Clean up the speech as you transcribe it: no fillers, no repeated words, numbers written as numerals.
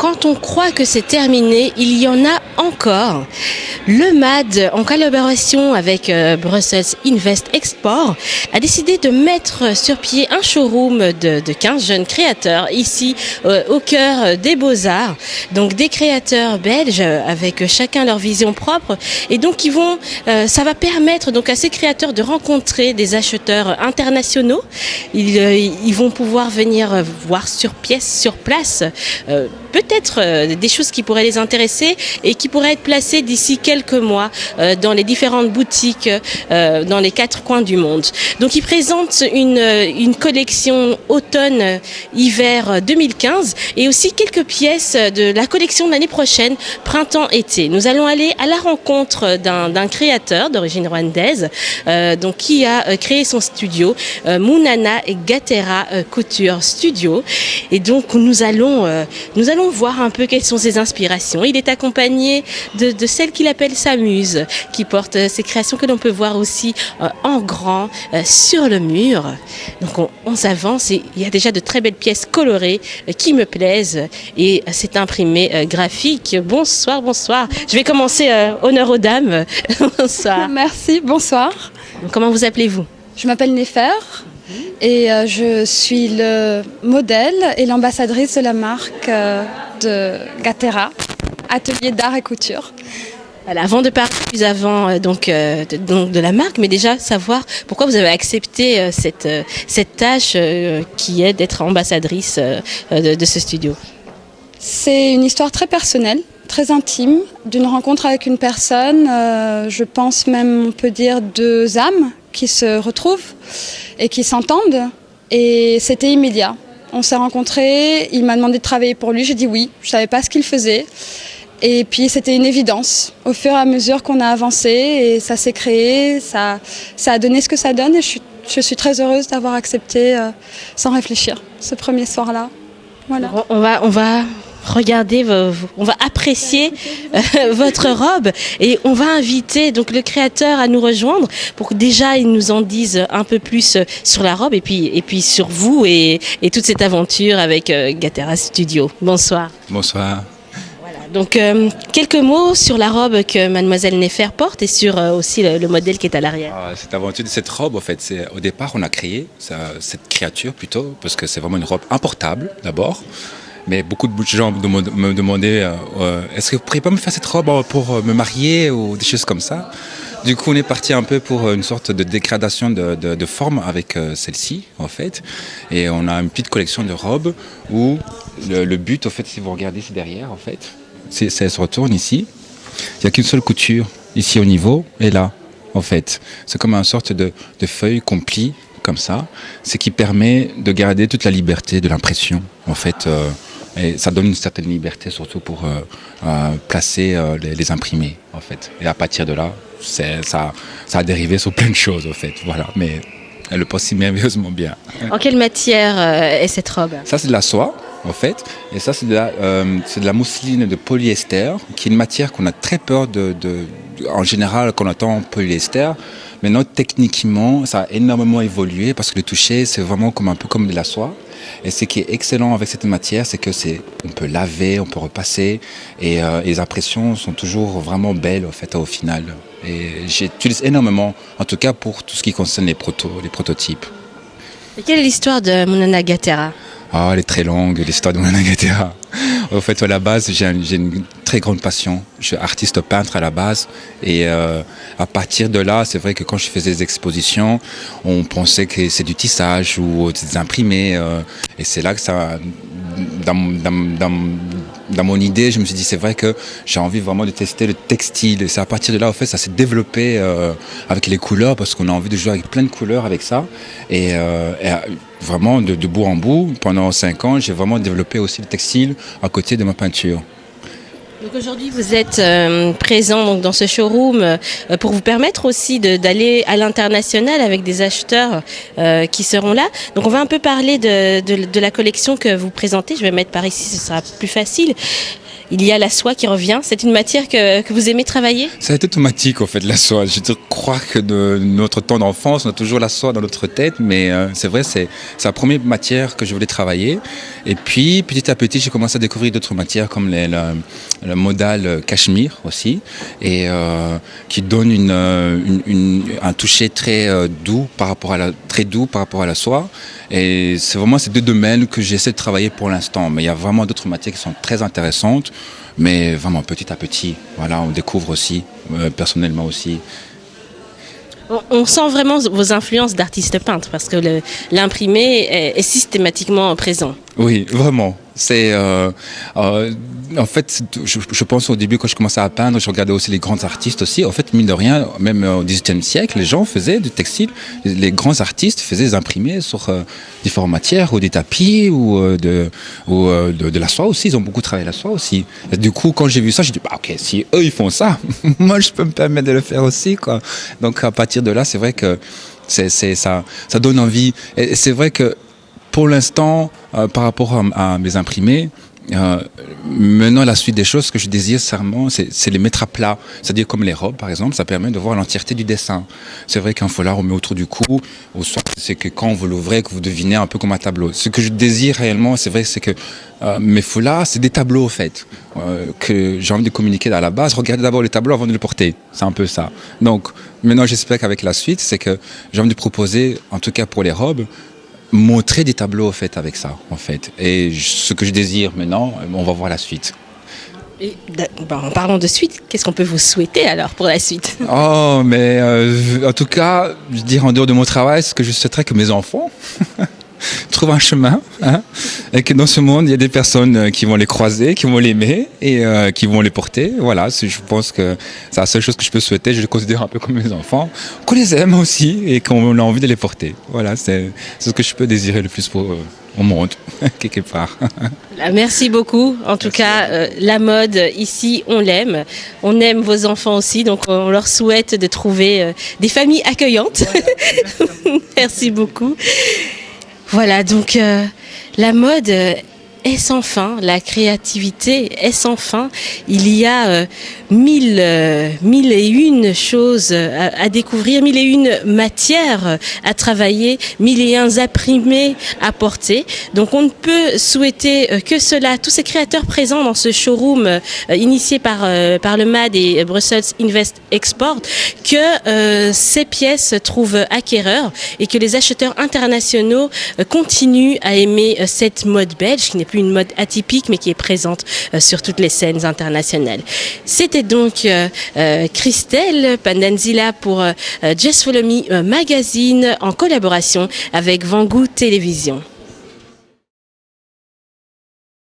quand on croit que c'est terminé, il y en a encore. Le MAD, en collaboration avec Brussels Invest Export, a décidé de mettre sur pied un showroom de 15 jeunes créateurs ici au cœur des Beaux-Arts. Donc des créateurs belges avec chacun leur vision propre. Et donc ça va permettre donc à ces créateurs de rencontrer des acheteurs internationaux. Ils vont pouvoir venir voir sur place peut-être des choses qui pourraient les intéresser et qui pourraient être placées d'ici quelques mois dans les différentes boutiques dans les 4 coins du monde. Donc ils présentent une collection automne-hiver 2015 et aussi quelques pièces de la collection de l'année prochaine, printemps-été. Nous allons aller à la rencontre d'un créateur d'origine rwandaise donc qui a créé son studio, Munana Gatera Couture Studio. Et donc nous allons voir un peu quelles sont ses inspirations. Il est accompagné de celle qu'il appelle sa muse, qui porte ses créations que l'on peut voir aussi en grand sur le mur. Donc on s'avance et il y a déjà de très belles pièces colorées qui me plaisent et c'est imprimé graphique. Bonsoir. Je vais commencer honneur aux dames. Bonsoir. Merci, bonsoir. Comment vous appelez-vous? Je m'appelle Néfer et je suis le modèle et l'ambassadrice de la marque de Gatera, atelier d'art et couture. Voilà, avant de parler plus avant de la marque, mais déjà savoir pourquoi vous avez accepté cette tâche qui est d'être ambassadrice de ce studio. C'est une histoire très personnelle, très intime, d'une rencontre avec une personne, je pense même on peut dire 2 âmes qui se retrouvent et qui s'entendent et c'était immédiat. On s'est rencontrés, il m'a demandé de travailler pour lui, j'ai dit oui, je ne savais pas ce qu'il faisait. Et puis c'était une évidence. Au fur et à mesure qu'on a avancé et ça s'est créé, ça a donné ce que ça donne et je suis très heureuse d'avoir accepté sans réfléchir ce premier soir-là. Voilà. On va regarder, on va apprécier votre robe et on va inviter donc le créateur à nous rejoindre pour que déjà il nous en dise un peu plus sur la robe et puis sur vous et toute cette aventure avec Gatera Studio. Bonsoir. Bonsoir. Donc, quelques mots sur la robe que mademoiselle Néfer porte et sur aussi le modèle qui est à l'arrière. Cette aventure de cette robe, en fait, au départ, on a créé cette créature plutôt, parce que c'est vraiment une robe importable d'abord. Mais beaucoup de gens me demandaient est-ce que vous ne pourriez pas me faire cette robe pour me marier ou des choses comme ça. Du coup, on est parti un peu pour une sorte de dégradation de forme avec celle-ci, en fait. Et on a une petite collection de robes où le but, en fait, si vous regardez ici derrière, en fait, elle se retourne ici. Il n'y a qu'une seule couture, ici au niveau et là, en fait. C'est comme une sorte de feuille qu'on plie comme ça, ce qui permet de garder toute la liberté de l'impression, en fait. Et ça donne une certaine liberté, surtout pour placer les imprimés, en fait. Et à partir de là, ça a dérivé sur plein de choses, en fait. Voilà, mais elle le passe si merveilleusement bien. En quelle matière est cette robe? Ça, c'est de la soie, en fait. Et ça, c'est de la mousseline de polyester, qui est une matière qu'on a très peur en général, qu'on attend polyester. Maintenant, techniquement, ça a énormément évolué parce que le toucher, c'est vraiment un peu comme de la soie. Et ce qui est excellent avec cette matière, c'est que on peut laver, on peut repasser, et les impressions sont toujours vraiment belles en fait au final. Et j'utilise énormément, en tout cas pour tout ce qui concerne les prototypes. Et quelle est l'histoire de Munana Gatera? Elle est très longue, l'histoire de Munana Gatera. En fait, à la base, j'ai une très grande passion. Je suis artiste peintre à la base. Et à partir de là, c'est vrai que quand je faisais des expositions, on pensait que c'est du tissage ou des imprimés. Et c'est là que ça... Dans mon idée, je me suis dit, c'est vrai que j'ai envie vraiment de tester le textile. Et c'est à partir de là, en fait, ça s'est développé avec les couleurs, parce qu'on a envie de jouer avec plein de couleurs avec ça. Et vraiment, de bout en bout, pendant 5 ans, j'ai vraiment développé aussi le textile à côté de ma peinture. Donc aujourd'hui, vous êtes présent donc, dans ce showroom pour vous permettre aussi d'aller à l'international avec des acheteurs qui seront là. Donc on va un peu parler de la collection que vous présentez. Je vais mettre par ici, ce sera plus facile. il y a la soie qui revient. C'est une matière que vous aimez travailler? Ça a été automatique, en fait, la soie. Je crois que de notre temps d'enfance, on a toujours la soie dans notre tête, mais c'est vrai, c'est la première matière que je voulais travailler. Et puis, petit à petit, j'ai commencé à découvrir d'autres matières comme le modal cachemire aussi, et qui donne un toucher très doux par rapport à la soie. Et c'est vraiment ces deux domaines que j'essaie de travailler pour l'instant. Mais il y a vraiment d'autres matières qui sont très intéressantes, mais vraiment petit à petit. Voilà, on découvre aussi, personnellement aussi. On sent vraiment vos influences d'artiste peintre parce que l'imprimé est systématiquement présent. Oui, vraiment. En fait, je pense au début quand je commençais à peindre, je regardais aussi les grands artistes aussi. En fait, mine de rien, même au XVIIIe siècle, les gens faisaient du textile. Les grands artistes faisaient des imprimés sur différentes matières, ou des tapis, ou de la soie aussi. Ils ont beaucoup travaillé la soie aussi. Et du coup, quand j'ai vu ça, j'ai dit, bah ok, si eux ils font ça, moi je peux me permettre de le faire aussi, quoi. Donc à partir de là, c'est vrai que ça donne envie. Et c'est vrai que pour l'instant, par rapport à mes imprimés, maintenant la suite des choses, ce que je désire sincèrement, c'est les mettre à plat. C'est-à-dire comme les robes, par exemple, ça permet de voir l'entièreté du dessin. C'est vrai qu'un foulard, on met autour du cou, c'est que quand vous l'ouvrez, que vous devinez un peu comme un tableau. Ce que je désire réellement, c'est vrai, c'est que mes foulards, c'est des tableaux, en fait, que j'ai envie de communiquer à la base. Regardez d'abord les tableaux avant de les porter. C'est un peu ça. Donc, maintenant, j'espère qu'avec la suite, c'est que j'ai envie de proposer, en tout cas pour les robes, montrer des tableaux en fait avec ça en fait, et ce que je désire maintenant, on va voir la suite. Et, en parlant de suite, qu'est-ce qu'on peut vous souhaiter alors pour la suite? Oh mais en tout cas, je dirais en dehors de mon travail, ce que je souhaiterais que mes enfants trouvent un chemin, hein, et que dans ce monde il y a des personnes qui vont les croiser, qui vont l'aimer et qui vont les porter. Voilà, je pense que c'est la seule chose que je peux souhaiter. Je les considère un peu comme mes enfants, qu'on les aime aussi et qu'on a envie de les porter. Voilà, c'est ce que je peux désirer le plus au monde, quelque part. Merci beaucoup. En tout cas, la mode ici, on l'aime. On aime vos enfants aussi, donc on leur souhaite de trouver des familles accueillantes. Merci beaucoup. Voilà, donc la mode est sans fin, la créativité est sans fin. Il y a mille et une choses à découvrir, mille et une matières à travailler, mille et un imprimés à porter. Donc on ne peut souhaiter que cela. Tous ces créateurs présents dans ce showroom initié par le MAD et Brussels Invest Export, que ces pièces trouvent acquéreurs et que les acheteurs internationaux continuent à aimer cette mode belge qui n'est plus une mode atypique mais qui est présente sur toutes les scènes internationales. C'était donc Christelle Pandanzila pour Just Follow Me Magazine en collaboration avec Vangu Télévision.